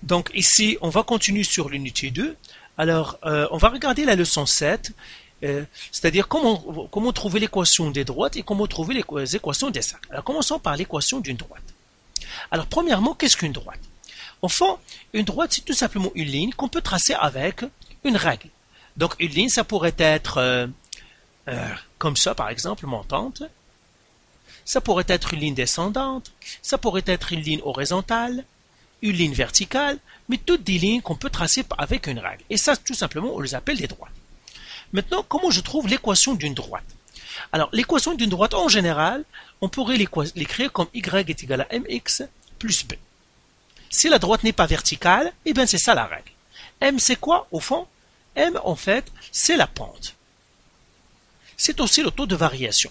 Donc ici, on va continuer sur l'unité 2. Alors, on va regarder la leçon 7, c'est-à-dire comment trouver l'équation des droites et comment trouver les équations des cercles. Alors, commençons par l'équation d'une droite. Alors, premièrement, qu'est-ce qu'une droite? Enfin, une droite, c'est tout simplement une ligne qu'on peut tracer avec une règle. Donc, une ligne, ça pourrait être comme ça, par exemple, montante. Ça pourrait être une ligne descendante. Ça pourrait être une ligne horizontale, une ligne verticale, mais toutes des lignes qu'on peut tracer avec une règle. Et ça, tout simplement, on les appelle des droites. Maintenant, comment je trouve l'équation d'une droite? Alors, l'équation d'une droite, en général, on pourrait l'écrire comme y est égal à mx plus b. Si la droite n'est pas verticale, eh bien c'est ça la règle. M, c'est quoi, au fond? M, en fait, c'est la pente. C'est aussi le taux de variation.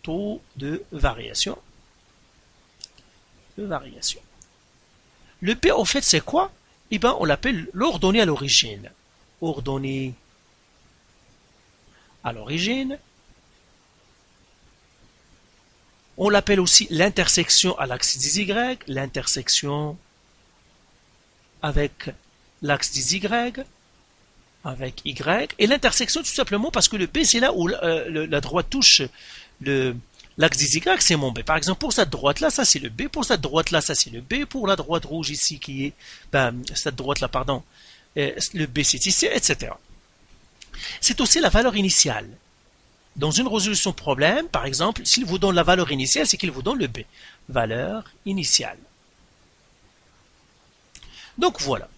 Taux de variation. Le P, en fait, c'est quoi? Eh bien, on l'appelle l'ordonnée à l'origine. Ordonnée à l'origine. On l'appelle aussi l'intersection à l'axe des Y, l'intersection avec l'axe des Y, avec Y, et l'intersection tout simplement parce que le P, c'est là où la droite touche l'axe des Y, c'est mon B. Par exemple, pour cette droite-là, ça c'est le B, pour cette droite-là, ça c'est le B, pour la droite rouge ici qui est, cette droite-là, pardon, le B c'est ici, etc. C'est aussi la valeur initiale. Dans une résolution problème, par exemple, s'il vous donne la valeur initiale, c'est qu'il vous donne le B. Valeur initiale. Donc voilà.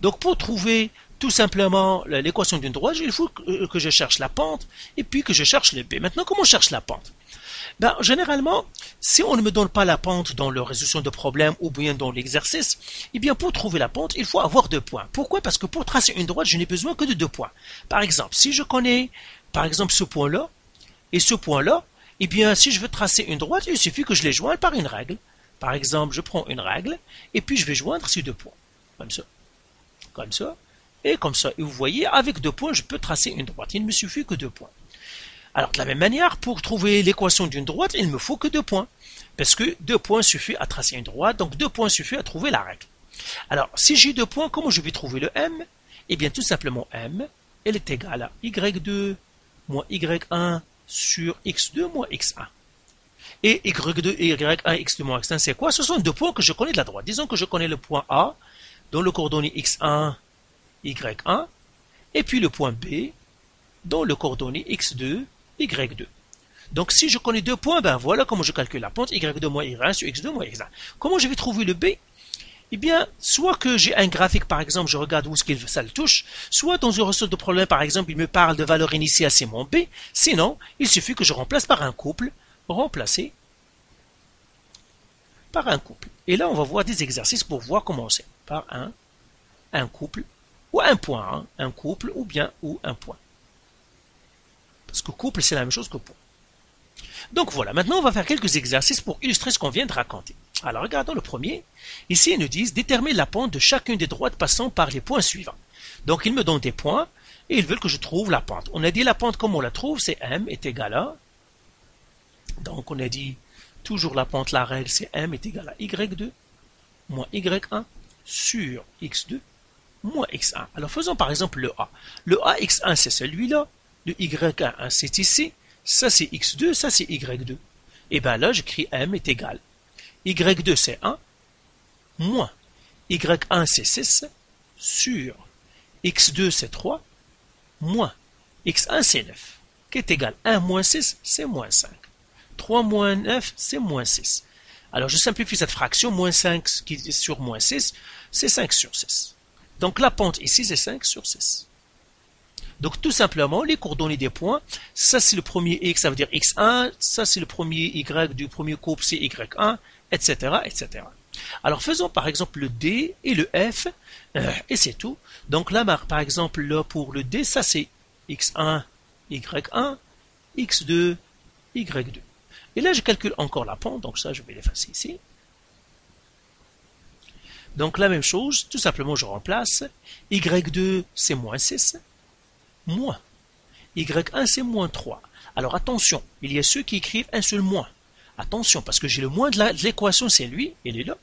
Donc pour trouver tout simplement l'équation d'une droite, il faut que je cherche la pente et puis que je cherche le B. Maintenant, comment on cherche la pente? Généralement, si on ne me donne pas la pente dans la résolution de problème ou bien dans l'exercice, eh bien pour trouver la pente, il faut avoir 2 points. Pourquoi? Parce que pour tracer une droite, je n'ai besoin que de 2 points. Par exemple, si je connais par exemple ce point-là et ce point-là, eh bien si je veux tracer une droite, il suffit que je les joigne par une règle. Par exemple, je prends une règle et puis je vais joindre ces 2 points. Comme ça. Comme ça. Et comme ça. Et vous voyez, avec 2 points, je peux tracer une droite. Il ne me suffit que 2 points. Alors, de la même manière, pour trouver l'équation d'une droite, il ne me faut que 2 points. Parce que 2 points suffit à tracer une droite, donc 2 points suffit à trouver la règle. Alors, si j'ai 2 points, comment je vais trouver le M? Eh bien, tout simplement, M, elle est égale à Y2 moins Y1 sur X2 moins X1. Et Y2 et Y1, X2 moins X1, c'est quoi? Ce sont 2 points que je connais de la droite. Disons que je connais le point A, dans le coordonnée X1, Y1, et puis le point B, dans le coordonnée X2, Y2. Donc si je connais 2 points, ben voilà comment je calcule la pente, Y2 moins Y1 sur X2 moins X1. Comment je vais trouver le B? Eh bien, soit que j'ai un graphique, par exemple, je regarde où est-ce que ça le touche, soit dans une ressource de problème, par exemple, il me parle de valeur initiale, c'est mon B, sinon, il suffit que je remplace par un couple, remplacer par un couple. Et là, on va voir des exercices pour voir comment c'est. Par un couple, ou un point, hein, un couple, ou bien, ou un point. Parce que couple, c'est la même chose que point. Donc voilà, maintenant on va faire quelques exercices pour illustrer ce qu'on vient de raconter. Alors regardons le premier. Ici ils nous disent déterminer la pente de chacune des droites passant par les points suivants. Donc ils me donnent des points et ils veulent que je trouve la pente. On a dit la pente comme on la trouve, c'est M est égal à. Donc on a dit toujours la pente, la règle c'est M est égal à Y2 moins Y1 sur X2 moins X1. Alors faisons par exemple le A. Le A X1 c'est celui-là, le Y1 c'est ici. Ça c'est X2, ça c'est Y2. Et bien là, j'écris M est égal. Y2 c'est 1, moins Y1 c'est 6, sur X2 c'est 3, moins X1 c'est 9, qui est égal 1 moins 6, c'est moins 5. 3 moins 9, c'est moins 6. Alors je simplifie cette fraction, moins 5 qui est sur moins 6, c'est 5 sur 6. Donc la pente ici c'est 5 sur 6. Donc tout simplement, les coordonnées des points, ça c'est le premier X, ça veut dire X1, ça c'est le premier Y du premier couple, c'est Y1, etc., etc. Alors faisons par exemple le D et le F, et c'est tout. Donc là, par exemple, là pour le D, ça c'est X1, Y1, X2, Y2. Et là, je calcule encore la pente, donc ça je vais l'effacer ici. Donc la même chose, tout simplement je remplace, Y2 c'est moins 6, moins. Y1 c'est moins 3. Alors attention, il y a ceux qui écrivent un seul moins. Attention, parce que j'ai le moins de l'équation, c'est lui, il est là.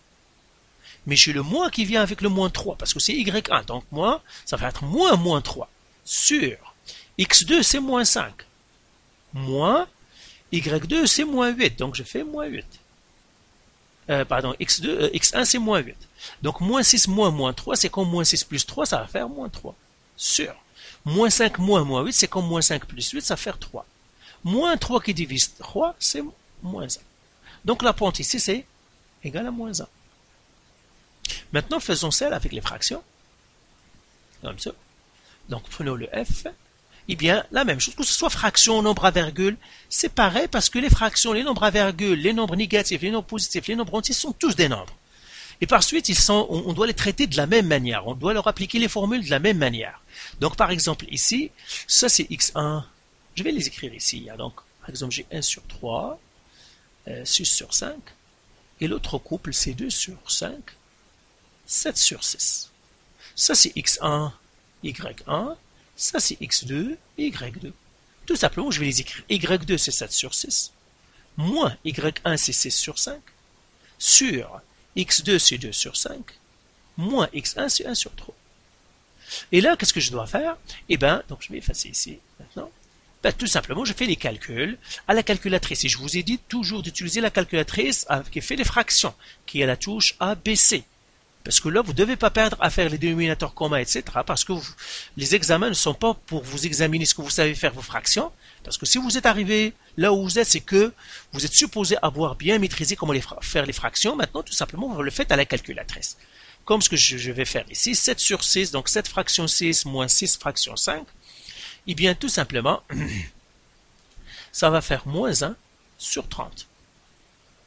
Mais j'ai le moins qui vient avec le moins 3, parce que c'est y1. Donc moi, ça va être moins 3. Sur x2, c'est moins 5. Moins y2, c'est moins 8. Donc je fais moins 8. X1, c'est moins 8. Donc moins 6 moins 3, c'est comme moins 6 plus 3, ça va faire moins 3. Sur moins 5 moins 8, c'est comme moins 5 plus 8, ça va faire 3. Moins 3 qui divise 3, c'est moins 1. Donc la pente ici, c'est égal à moins 1. Maintenant, faisons celle avec les fractions. Comme ça. Donc prenons le f. Eh bien, la même chose, que ce soit fraction, nombre à virgule, c'est pareil parce que les fractions, les nombres à virgule, les nombres négatifs, les nombres positifs, les nombres entiers sont tous des nombres. Et par suite, on doit les traiter de la même manière. On doit leur appliquer les formules de la même manière. Donc, par exemple, ici, ça c'est x1. Je vais les écrire ici. Donc, par exemple, j'ai 1 sur 3, 6 sur 5. Et l'autre couple, c'est 2 sur 5, 7 sur 6. Ça c'est x1, y1. Ça, c'est x2 et y2. Tout simplement, je vais les écrire. y2, c'est 7 sur 6. Moins y1, c'est 6 sur 5. Sur x2, c'est 2 sur 5. Moins x1, c'est 1 sur 3. Et là, qu'est-ce que je dois faire? Eh bien, donc je vais effacer ici, maintenant. Ben, tout simplement, je fais les calculs à la calculatrice. Et je vous ai dit toujours d'utiliser la calculatrice qui fait les fractions, qui est la touche ABC. Parce que là, vous ne devez pas perdre à faire les dénominateurs communs, etc. Parce que les examens ne sont pas pour vous examiner ce que vous savez faire vos fractions. Parce que si vous êtes arrivé là où vous êtes, c'est que vous êtes supposé avoir bien maîtrisé comment faire les fractions. Maintenant, tout simplement, vous le faites à la calculatrice. Comme ce que je vais faire ici, 7 sur 6, donc 7 fraction 6 moins 6 fraction 5. Eh bien, tout simplement, ça va faire moins 1 sur 30.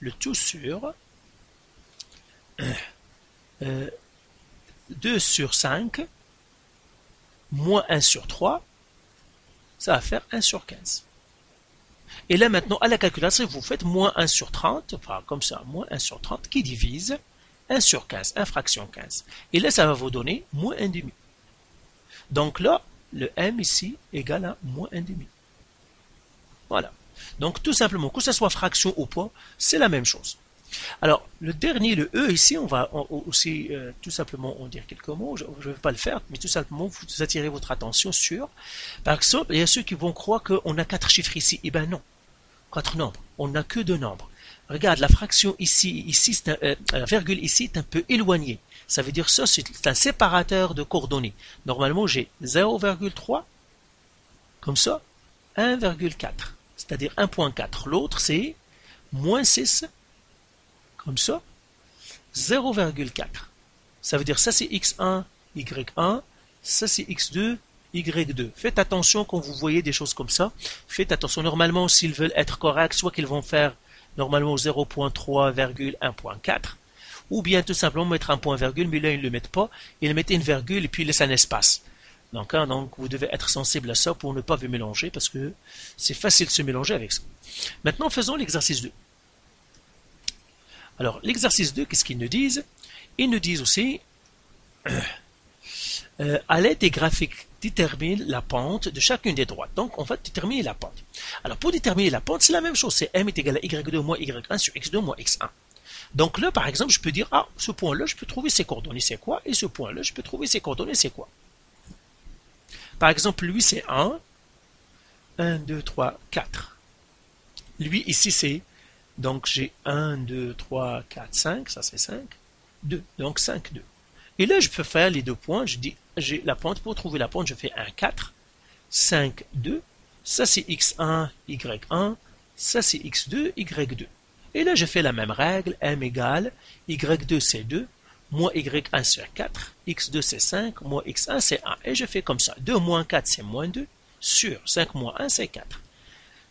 Le tout sur 2 sur 5 moins 1 sur 3, ça va faire 1 sur 15. Et là maintenant, à la calculatrice, vous faites moins 1 sur 30, enfin comme ça, moins 1 sur 30, qui divise 1 sur 15, 1 fraction 15. Et là, ça va vous donner moins 1 demi. Donc là, le m ici égale à moins 1 demi. Voilà. Donc tout simplement, que ce soit fraction ou poids, c'est la même chose. Alors, le dernier, le E ici, on va aussi tout simplement en dire quelques mots. Je ne vais pas le faire, mais tout simplement vous attirer votre attention sur. Par exemple, il y a ceux qui vont croire qu'on a 4 chiffres ici. Eh bien non, 4 nombres. On n'a que 2 nombres. Regarde, la fraction ici la virgule ici est un peu éloignée. Ça veut dire ça, c'est un séparateur de coordonnées. Normalement, j'ai 0,3, comme ça, 1,4, c'est-à-dire 1,4. L'autre, c'est moins 6, comme ça, 0,4. Ça veut dire ça c'est x1, y1, ça c'est x2, y2. Faites attention quand vous voyez des choses comme ça. Faites attention. Normalement, s'ils veulent être corrects, soit qu'ils vont faire normalement 0,3,1,4, ou bien tout simplement mettre un point virgule, mais là ils ne le mettent pas. Ils mettent une virgule et puis ils laissent un espace. Donc vous devez être sensible à ça pour ne pas vous mélanger, parce que c'est facile de se mélanger avec ça. Maintenant, faisons l'exercice 2. Alors, l'exercice 2, qu'est-ce qu'ils nous disent? Ils nous disent aussi, à l'aide des graphiques, détermine la pente de chacune des droites. Donc, on va déterminer la pente. Alors, pour déterminer la pente, c'est la même chose. C'est m est égal à y2 moins y1 sur x2 moins x1. Donc là, par exemple, je peux dire, ah, ce point-là, je peux trouver ses coordonnées, c'est quoi? Et ce point-là, je peux trouver ses coordonnées, c'est quoi? Par exemple, lui, c'est 1, 2, 3, 4. Lui, ici, c'est... Donc j'ai 1, 2, 3, 4, 5, ça c'est 5, 2, donc 5, 2. Et là je peux faire les 2 points, je dis, j'ai la pente, pour trouver la pente je fais 1, 4, 5, 2, ça c'est x1, y1, ça c'est x2, y2. Et là je fais la même règle, m égale, y2 c'est 2, moins y1 c'est 4, x2 c'est 5, moins x1 c'est 1. Et je fais comme ça, 2 moins 4 c'est moins 2, sur 5 moins 1 c'est 4.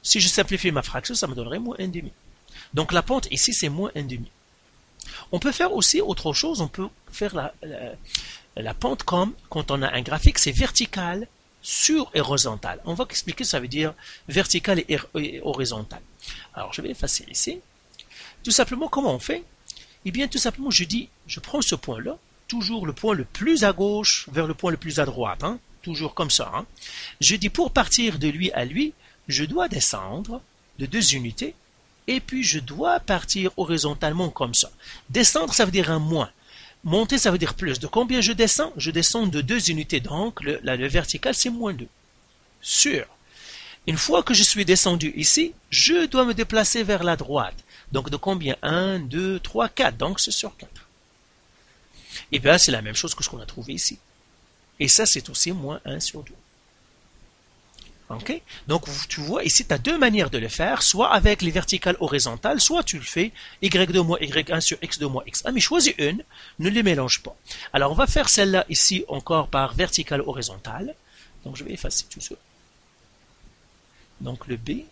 Si je simplifie ma fraction, ça me donnerait moins 1 demi. Donc la pente ici c'est moins 1,5. On peut faire aussi autre chose, on peut faire la pente comme quand on a un graphique, c'est vertical sur horizontal. On va expliquer ça veut dire vertical et horizontal. Alors je vais effacer ici. Tout simplement comment on fait? Eh bien tout simplement je prends ce point là, toujours le point le plus à gauche vers le point le plus à droite, hein, toujours comme ça. Hein. Je dis pour partir de lui à lui, je dois descendre de 2 unités. Et puis je dois partir horizontalement comme ça. Descendre, ça veut dire un moins. Monter, ça veut dire plus. De combien je descends? Je descends de 2 unités. Donc, le vertical, c'est moins 2. Sûr. Une fois que je suis descendu ici, je dois me déplacer vers la droite. Donc, de combien? 1, 2, 3, 4. Donc, c'est sur 4. Et bien, c'est la même chose que ce qu'on a trouvé ici. Et ça, c'est aussi moins 1 sur 2. Ok? Donc, tu vois, ici, tu as deux manières de le faire, soit avec les verticales horizontales, soit tu le fais y2 moins y1 sur x2 moins x1, mais choisis une, ne les mélange pas. Alors, on va faire celle-là ici encore par verticale horizontale. Donc, je vais effacer tout ça. Donc, le b,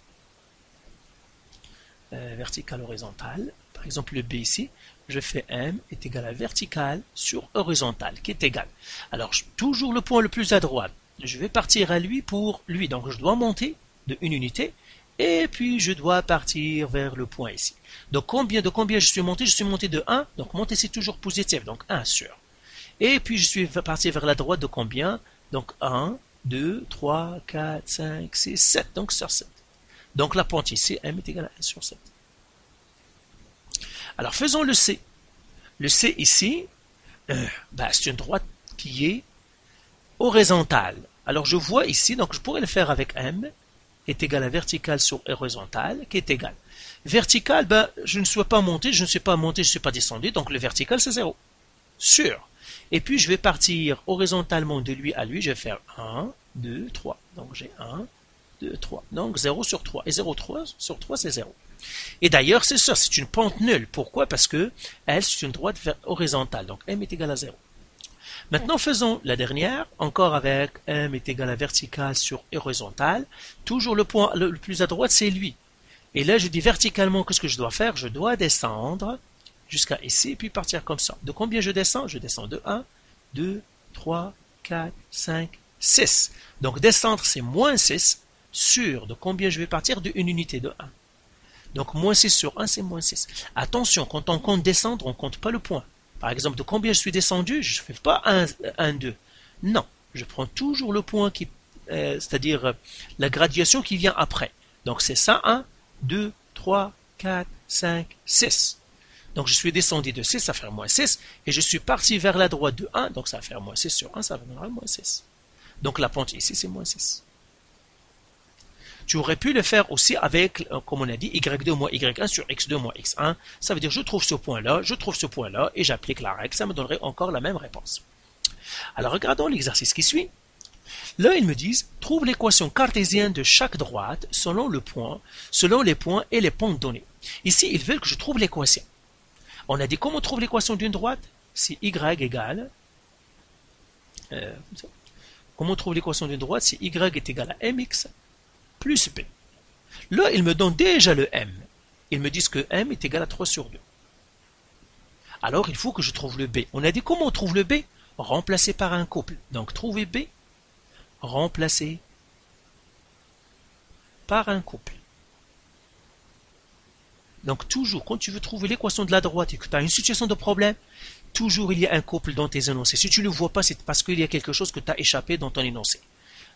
verticale horizontale. Par exemple, le b ici, je fais m est égal à verticale sur horizontale, qui est égal. Alors, toujours le point le plus à droite. Je vais partir à lui pour lui. Donc, je dois monter de une unité. Et puis, je dois partir vers le point ici. Donc, de combien je suis monté? Je suis monté de 1. Donc, monter, c'est toujours positif. Donc, 1 sur. Et puis, je suis parti vers la droite de combien? Donc, 1, 2, 3, 4, 5, 6, 7. Donc, sur 7. Donc, la pente ici, m est égal à 1 sur 7. Alors, faisons le C. Le C ici, c'est une droite qui est horizontale. Alors je vois ici, donc je pourrais le faire avec m est égal à verticale sur horizontale, qui est égal. Vertical, je ne suis pas monté, je ne suis pas monté, je ne suis pas descendu, donc le vertical c'est 0. Sûr. Et puis je vais partir horizontalement de lui à lui, je vais faire 1, 2, 3. Donc j'ai 1, 2, 3. Donc 0 sur 3. Et 0 sur 3 c'est 0. Et d'ailleurs c'est ça, c'est une pente nulle. Pourquoi? Parce que elle c'est une droite horizontale, donc m est égal à 0. Maintenant, faisons la dernière, encore avec m est égal à verticale sur horizontale. Toujours le point le plus à droite, c'est lui. Et là, je dis verticalement, qu'est-ce que je dois faire? Je dois descendre jusqu'à ici, puis partir comme ça. De combien je descends? Je descends de 1, 2, 3, 4, 5, 6. Donc, descendre, c'est moins 6 sur de combien je vais partir? De une unité de 1. Donc, moins 6 sur 1, c'est moins 6. Attention, quand on compte descendre, on ne compte pas le point. Par exemple, de combien je suis descendu, je ne fais pas 1, 2. Non, je prends toujours le point qui, c'est-à-dire la graduation qui vient après. Donc c'est ça, 1, 2, 3, 4, 5, 6. Donc je suis descendu de 6, ça fait moins 6. Et je suis parti vers la droite de 1, donc ça va faire moins 6 sur 1, ça va donner moins 6. Donc la pente ici, c'est moins 6. Tu aurais pu le faire aussi avec, comme on a dit, y2 moins y1 sur x2 moins x1. Ça veut dire je trouve ce point-là, et j'applique la règle. Ça me donnerait encore la même réponse. Alors regardons l'exercice qui suit. Là, ils me disent, trouve l'équation cartésienne de chaque droite selon les points et les pentes données. Ici, ils veulent que je trouve l'équation. On a dit comment on trouve l'équation d'une droite? Si y égale... comment on trouve l'équation d'une droite? Si y est égal à mx plus b. Là, ils me donnent déjà le m. Ils me disent que m est égal à 3 sur 2. Alors, il faut que je trouve le b. On a dit comment on trouve le b? Remplacé par un couple. Donc, trouver b, remplacé par un couple. Donc, toujours, quand tu veux trouver l'équation de la droite et que tu as une situation de problème, toujours il y a un couple dans tes énoncés. Si tu ne le vois pas, c'est parce qu'il y a quelque chose que tu as échappé dans ton énoncé.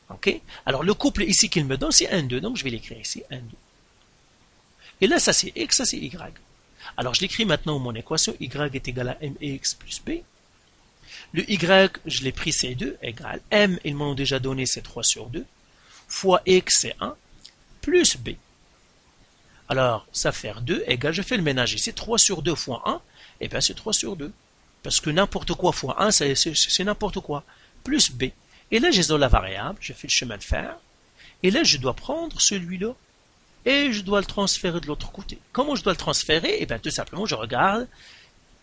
Ok? Alors, le couple ici qu'il me donne, c'est 1, 2. Donc, je vais l'écrire ici, 1, 2. Et là, ça c'est x, ça c'est y. Alors, je l'écris maintenant mon équation. Y est égal à mx plus b. Le y, je l'ai pris, c'est 2, égal. M, ils m'ont déjà donné, c'est 3 sur 2. Fois x, c'est 1. Plus b. Alors, ça fait 2, égal, je fais le ménage ici. 3 sur 2 fois 1, et bien c'est 3 sur 2. Parce que n'importe quoi fois 1, c'est n'importe quoi. Plus b. Et là, j'isole la variable, je fais le chemin de fer. Et là, je dois prendre celui-là et je dois le transférer de l'autre côté. Comment je dois le transférer? Eh bien, tout simplement, je regarde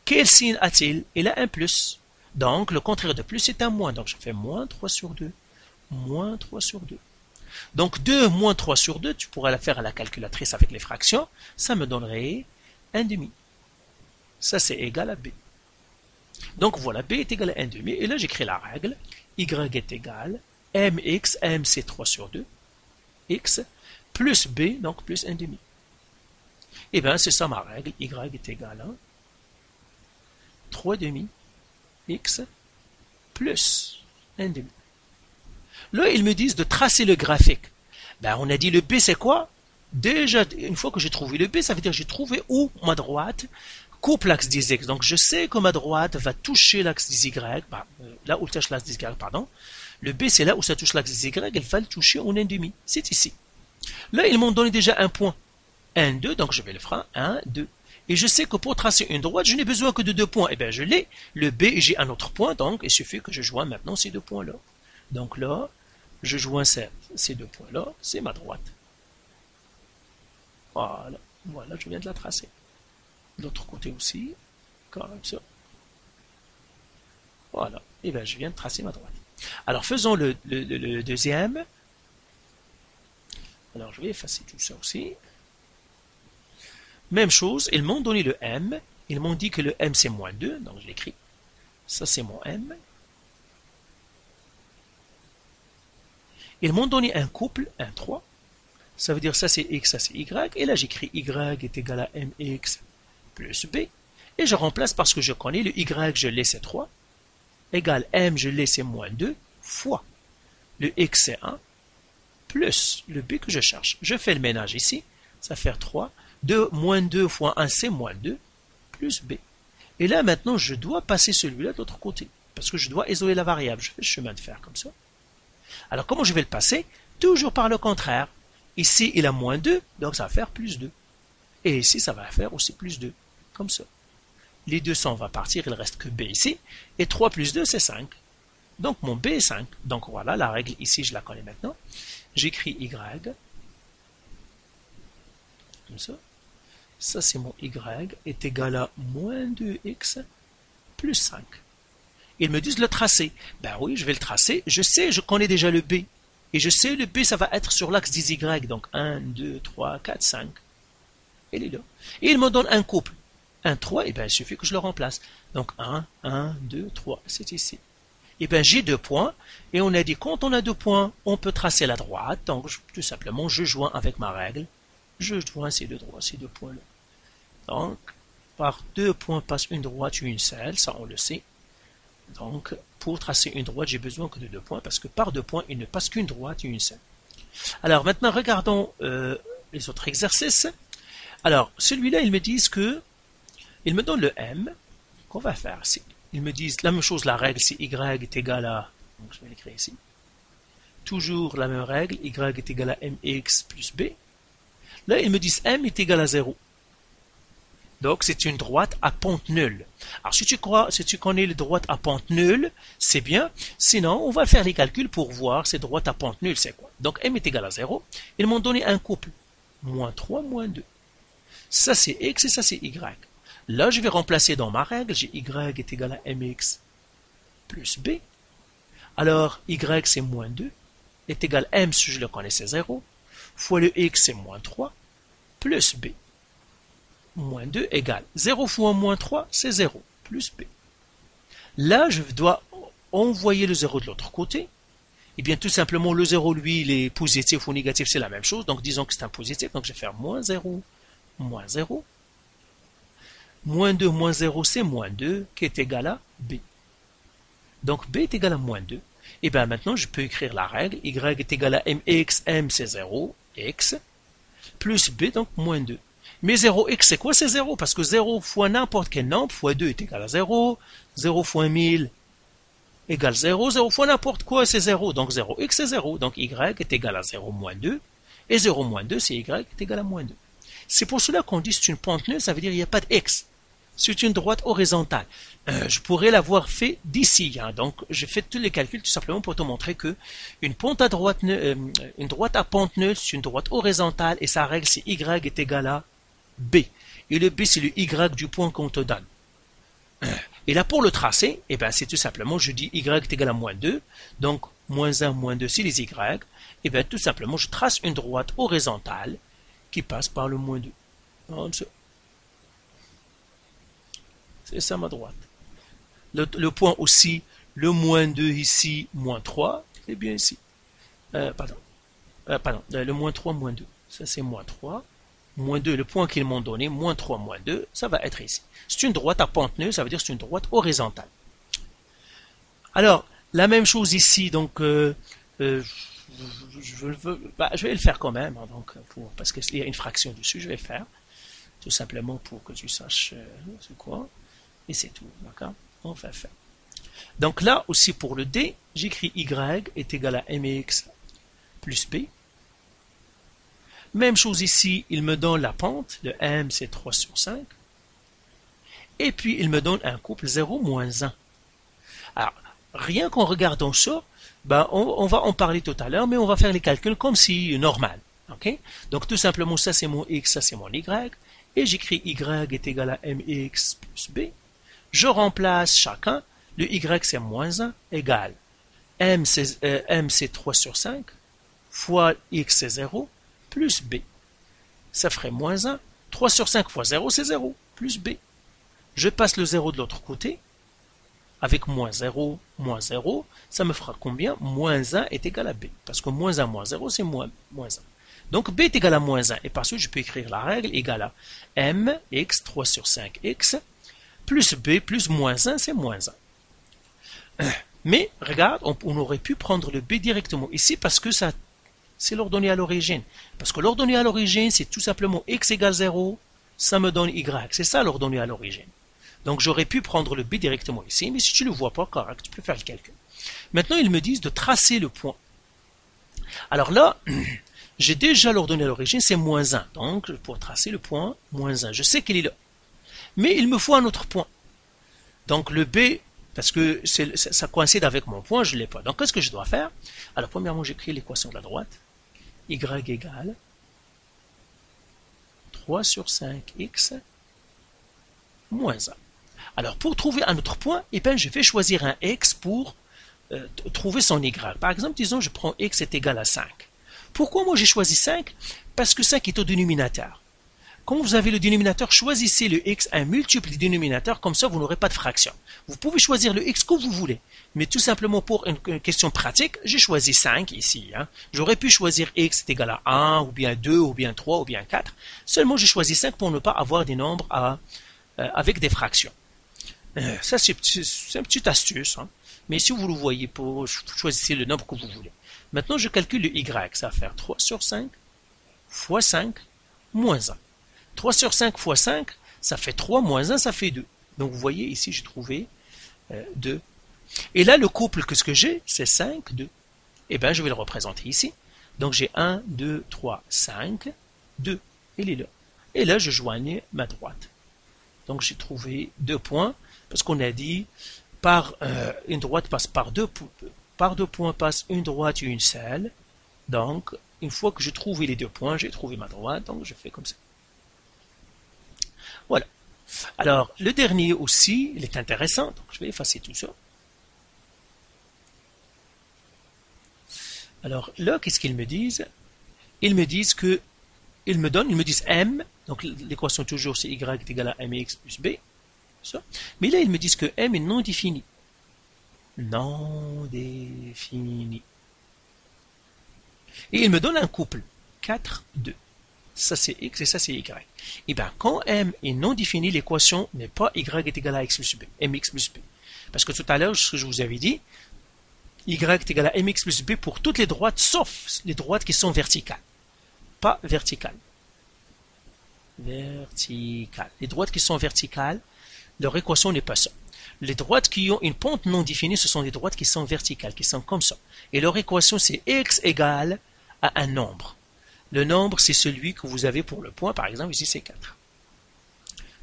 quel signe a-t-il? Il a un plus. Donc, le contraire de plus est un moins. Donc, je fais moins 3 sur 2. Moins 3 sur 2. Donc, 2 moins 3 sur 2, tu pourrais la faire à la calculatrice avec les fractions. Ça me donnerait 1 demi. Ça, c'est égal à b. Donc, voilà, b est égal à 1 demi. Et là, j'écris la règle. Y est égal mx, m c'est 3 sur 2, x, plus b, donc plus 1 demi. Et bien, c'est ça ma règle. Y est égal à 3 demi, x, plus 1 demi. Là, ils me disent de tracer le graphique. Ben, on a dit le b, c'est quoi? Déjà, une fois que j'ai trouvé le b, ça veut dire que j'ai trouvé où ma droite coupe l'axe des X. Donc, je sais que ma droite va toucher l'axe des Y, là où touche l'axe des Y, pardon. Le B, c'est là où ça touche l'axe des Y, elle va le toucher en 1,5. C'est ici. Là, ils m'ont donné déjà un point. 1, 2, donc je vais le faire 1, 2. Et je sais que pour tracer une droite, je n'ai besoin que de 2 points. Eh bien, je l'ai. Le B, j'ai un autre point, donc il suffit que je joigne maintenant ces 2 points-là. Donc là, je joins ces 2 points-là, c'est ma droite. Voilà, voilà, je viens de la tracer. De l'autre côté aussi, comme ça. Voilà, et bien je viens de tracer ma droite. Alors faisons le deuxième. Alors je vais effacer tout ça aussi. Même chose, ils m'ont donné le M. Ils m'ont dit que le M c'est moins 2, donc je l'écris. Ça c'est mon M. Ils m'ont donné un couple, un 3. Ça veut dire ça c'est X, ça c'est Y. Et là j'écris Y est égal à MX plus B. Et je remplace parce que je connais le Y, je l'ai c'est 3. Égal M, je l'ai c'est moins 2 fois le X c'est 1 plus le B que je cherche. Je fais le ménage ici. Ça fait 3. 2 moins 2 fois 1 c'est moins 2 plus B. Et là maintenant je dois passer celui-là de l'autre côté. Parce que je dois isoler la variable. Je fais le chemin de fer comme ça. Alors comment je vais le passer? Toujours par le contraire. Ici il a moins 2, donc ça va faire plus 2. Et ici ça va faire aussi plus 2. Comme ça. Les 200 vont partir, il ne reste que B ici. Et 3 plus 2 c'est 5. Donc mon B est 5. Donc voilà, la règle ici je la connais maintenant. J'écris Y. Comme ça. Ça c'est mon Y est égal à moins 2X plus 5. Ils me disent le tracé. Ben oui, je vais le tracer. Je sais, je connais déjà le B. Et je sais, le B, ça va être sur l'axe des Y. Donc 1, 2, 3, 4, 5. Il est là. Et il me donne un couple. Un 3, et bien il suffit que je le remplace. Donc 1, 1, 2, 3. C'est ici. Et bien j'ai 2 points. Et on a dit, quand on a 2 points, on peut tracer la droite. Donc tout simplement, je joins avec ma règle. Je joins ces 2 points-là. Donc, par 2 points passe une droite et une selle. Ça, on le sait. Donc, pour tracer une droite, j'ai besoin que de 2 points, parce que par 2 points, il ne passe qu'une droite et une selle. Alors, maintenant, regardons les autres exercices. Alors, celui-là, ils me disent que, ils me donnent le M, qu'on va faire. Ils me disent la même chose, la règle, c'est Y est égal à, donc je vais l'écrire ici, toujours la même règle, Y est égal à MX plus B. Là, ils me disent M est égal à 0. Donc, c'est une droite à pente nulle. Alors, si tu connais les droites à pente nulle, c'est bien. Sinon, on va faire les calculs pour voir ces droites à pente nulle, c'est quoi. Donc, M est égal à 0. Ils m'ont donné un couple. Moins 3, moins 2. Ça, c'est X et ça, c'est Y. Là, je vais remplacer dans ma règle. J'ai Y est égal à MX plus B. Alors, Y, c'est moins 2. Est égal à M, si je le connais, c'est 0. Fois le X, c'est moins 3. Plus B. Moins 2 égale 0 fois moins 3, c'est 0, plus B. Là, je dois envoyer le 0 de l'autre côté. Et bien, tout simplement, le 0, lui, il est positif ou négatif, c'est la même chose. Donc, disons que c'est un positif. Donc, je vais faire moins 0, moins 0. Moins 2, moins 0, c'est moins 2, qui est égal à B. Donc, B est égal à moins 2. Et bien, maintenant, je peux écrire la règle. Y est égal à MX, M, c'est 0, X, plus B, donc moins 2. Mais 0x, c'est quoi? C'est 0, parce que 0 fois n'importe quel nombre, fois 2 est égal à 0, 0 fois 1000 égale 0, 0 fois n'importe quoi, c'est 0, donc 0x, c'est 0, donc y est égal à 0 moins 2, et 0 moins 2, c'est y est égal à moins 2. C'est pour cela qu'on dit c'est une pente nulle, ça veut dire qu'il n'y a pas de x. C'est une droite horizontale. Je pourrais l'avoir fait d'ici, hein, donc j'ai fait tous les calculs tout simplement pour te montrer que une droite à pente nulle, c'est une droite horizontale, et sa règle c'est y est égal à B. Et le B, c'est le Y du point qu'on te donne. Et là, pour le tracer, eh ben, c'est tout simplement, je dis Y est égal à moins 2. Donc, moins 1, moins 2, c'est les Y. Et bien, tout simplement, je trace une droite horizontale qui passe par le moins 2. C'est ça ma droite. Le point aussi, le moins 2 ici, moins 3, c'est bien ici. Le moins 3, moins 2. Ça, c'est moins 3. Moins 2, le point qu'ils m'ont donné, moins 3, moins 2, ça va être ici. C'est une droite à pente nulle, ça veut dire c'est une droite horizontale. Alors, la même chose ici, donc, je vais le faire quand même, hein, donc, parce qu'il y a une fraction dessus, je vais le faire. tout simplement pour que tu saches c'est quoi, et c'est tout, d'accord? On va faire. Donc là aussi pour le D, j'écris y est égal à mx plus b. Même chose ici, il me donne la pente, le m c'est 3 sur 5, et puis il me donne un couple 0 moins 1. Alors, rien qu'en regardant ça, ben, on va en parler tout à l'heure, mais on va faire les calculs comme si normal. Okay? Donc tout simplement, ça c'est mon x, ça c'est mon y, et j'écris y est égal à mx plus b. Je remplace chacun, le y c'est moins 1, égale m c'est 3 sur 5, fois x c'est 0, plus b. Ça ferait moins 1, 3 sur 5 fois 0 c'est 0, plus b. Je passe le 0 de l'autre côté, avec moins 0, ça me fera combien? Moins 1 est égal à b, parce que moins 1 moins 0 c'est moins 1. Donc b est égal à moins 1, et par suite je peux écrire la règle égale à mx 3 sur 5x, plus b plus moins 1 c'est moins 1. Mais regarde, on aurait pu prendre le b directement ici parce que ça c'est l'ordonnée à l'origine. Parce que l'ordonnée à l'origine c'est tout simplement x égale 0, ça me donne y. C'est ça l'ordonnée à l'origine. Donc j'aurais pu prendre le b directement ici, mais si tu ne le vois pas correct, tu peux faire le calcul. Maintenant ils me disent de tracer le point. Alors là, j'ai déjà l'ordonnée à l'origine, c'est moins 1. Donc pour tracer le point, moins 1, je sais qu'il est là. Mais il me faut un autre point. Donc le b, parce que ça coïncide avec mon point, je ne l'ai pas. Donc qu'est-ce que je dois faire? Alors premièrement, j'écris l'équation de la droite. Y égale 3 sur 5x moins 1. Alors pour trouver un autre point, eh bien, je vais choisir un x pour trouver son y. Par exemple, disons je prends x est égal à 5. Pourquoi moi j'ai choisi 5? Parce que 5 est au dénominateur. Quand vous avez le dénominateur, choisissez le x, un multiple du dénominateur, comme ça vous n'aurez pas de fraction. Vous pouvez choisir le x que vous voulez, mais tout simplement pour une question pratique, j'ai choisi 5 ici. J'aurais pu choisir x est égal à 1, ou bien 2, ou bien 3, ou bien 4. Seulement j'ai choisi 5 pour ne pas avoir des nombres avec des fractions. Ça c'est une petite astuce, mais si vous le voyez, choisissez le nombre que vous voulez. Maintenant je calcule le y, ça va faire 3 sur 5 fois 5 moins 1. 3 sur 5 fois 5, ça fait 3 moins 1, ça fait 2. Donc vous voyez ici, j'ai trouvé 2. Et là, le couple que ce que j'ai, c'est 5, 2. Et bien, je vais le représenter ici. Donc j'ai 1, 2, 3, 5, 2. Il est là. Et là, je joigne ma droite. Donc j'ai trouvé 2 points, parce qu'on a dit, une droite passe par deux points passe une droite et une seule. Donc, une fois que j'ai trouvé les 2 points, j'ai trouvé ma droite, donc je fais comme ça. Voilà. Alors, le dernier aussi, il est intéressant. Donc, je vais effacer tout ça. Alors, là, qu'est-ce qu'ils me disent? Ils me disent que, ils me disent m, donc l'équation toujours c'est y est égal à mx plus b. Ça. Mais là, ils me disent que m est non défini. Non défini. Et ils me donnent un couple. 4, 2. Ça c'est x et ça c'est y. Et bien quand m est non défini, l'équation n'est pas y est égal à x plus b, mx plus b. Parce que tout à l'heure, ce que je vous avais dit, y est égal à mx plus b pour toutes les droites, sauf les droites qui sont verticales. Pas verticales. Verticales. Les droites qui sont verticales, leur équation n'est pas ça. Les droites qui ont une pente non définie, ce sont des droites qui sont verticales, qui sont comme ça. Et leur équation, c'est x égale à un nombre. Le nombre, c'est celui que vous avez pour le point, par exemple, ici c'est 4.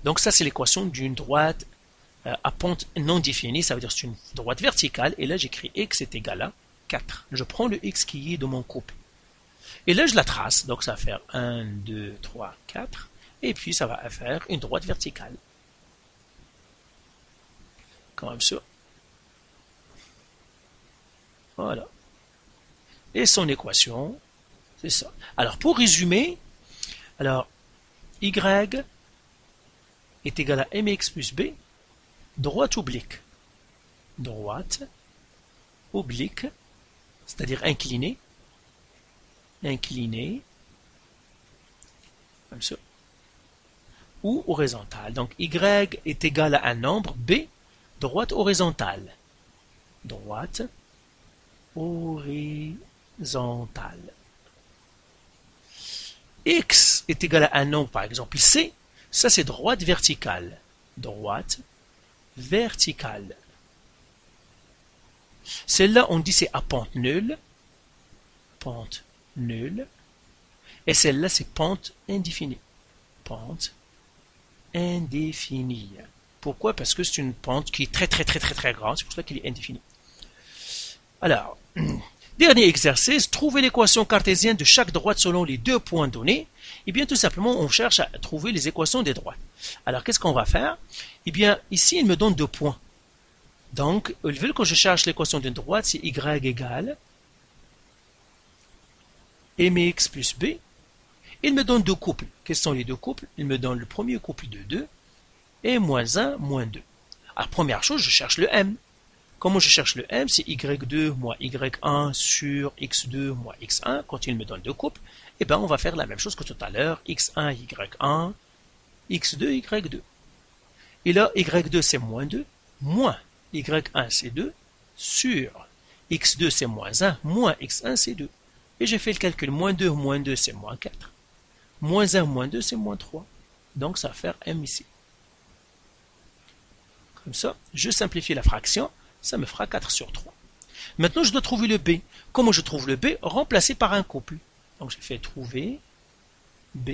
Donc ça, c'est l'équation d'une droite à pente non définie, ça veut dire que c'est une droite verticale, et là j'écris x est égal à 4. Je prends le x qui est dans mon couple. Et là je la trace, donc ça va faire 1, 2, 3, 4, et puis ça va faire une droite verticale. Comme ça. Voilà. Et son équation, c'est ça. Alors, pour résumer, alors, y est égal à mx plus b, droite oblique. Droite, oblique, c'est-à-dire inclinée, comme ça, ou horizontale. Donc, y est égal à un nombre, b, droite horizontale. Droite horizontale. X est égal à un nombre, par exemple C, Ça, c'est droite verticale. Droite verticale. Celle-là, on dit c'est à pente nulle. Pente nulle. Et celle-là, c'est pente indéfinie. Pente indéfinie. Pourquoi? Parce que c'est une pente qui est très grande. C'est pour cela qu'il est indéfini. Alors, dernier exercice, trouver l'équation cartésienne de chaque droite selon les deux points donnés. Eh bien, tout simplement, on cherche à trouver les équations des droites. Alors, qu'est-ce qu'on va faire? Eh bien, ici, il me donne 2 points. Donc, il veut que je cherche l'équation d'une droite, c'est y égale mx plus b. Il me donne 2 couples. Quels sont les 2 couples? Il me donne le premier couple de 2 et moins 1, moins 2. Alors, première chose, je cherche le m. Comment je cherche le m? C'est y2 moins y1 sur x2 moins x1. Quand il me donne 2 couples, eh bien, on va faire la même chose que tout à l'heure. x1, y1, x2, y2. Et là, y2, c'est moins 2, moins y1, c'est 2, sur x2, c'est moins 1, moins x1, c'est 2. Et j'ai fait le calcul. Moins 2, c'est moins 4. Moins 1, moins 2, c'est moins 3. Donc, ça va faire m ici. Comme ça, je simplifie la fraction. Ça me fera 4 sur 3. Maintenant, je dois trouver le b. Comment je trouve le b? Remplacé par un couple. Donc, je fais trouver b.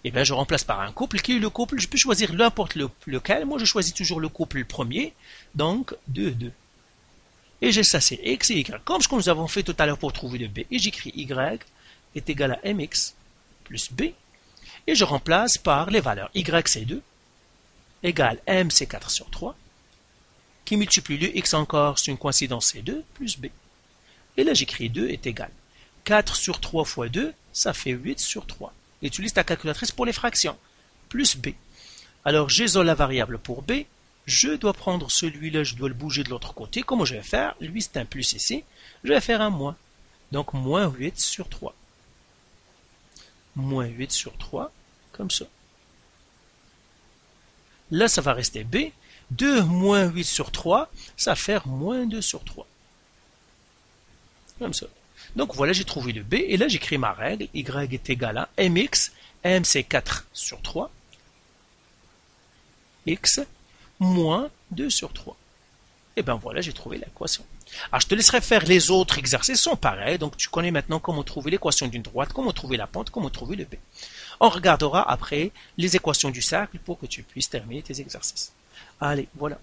Et bien, je remplace par un couple. Qui est le couple? Je peux choisir n'importe lequel. Moi, je choisis toujours le couple premier. Donc, 2, 2. Et j'ai ça, c'est x et y. Comme ce que nous avons fait tout à l'heure pour trouver le b. Et j'écris y est égal à mx plus b. Et je remplace par les valeurs. Y, c'est 2. Égale m, c'est 4 sur 3. Qui multiplie le x encore, c'est une coïncidence, c'est 2 plus b. Et là, j'écris 2 est égal. 4 sur 3 fois 2, ça fait 8 sur 3. Utilise ta calculatrice pour les fractions. Plus b. Alors, j'isole la variable pour b. Je dois prendre celui-là, je dois le bouger de l'autre côté. Comment je vais faire? Lui, c'est un plus ici. Je vais faire un moins. Donc, moins 8 sur 3. Moins 8 sur 3, comme ça. Là, ça va rester b. 2 moins 8 sur 3, ça va faire moins 2 sur 3. Comme ça. Donc voilà, j'ai trouvé le b, et là j'écris ma règle, y est égal à mx, m c'est 4 sur 3, x moins 2 sur 3. Et bien voilà, j'ai trouvé l'équation. Alors je te laisserai faire les autres exercices, sont pareils, donc tu connais maintenant comment trouver l'équation d'une droite, comment trouver la pente, comment trouver le b. On regardera après les équations du cercle pour que tu puisses terminer tes exercices. Allez, voilà.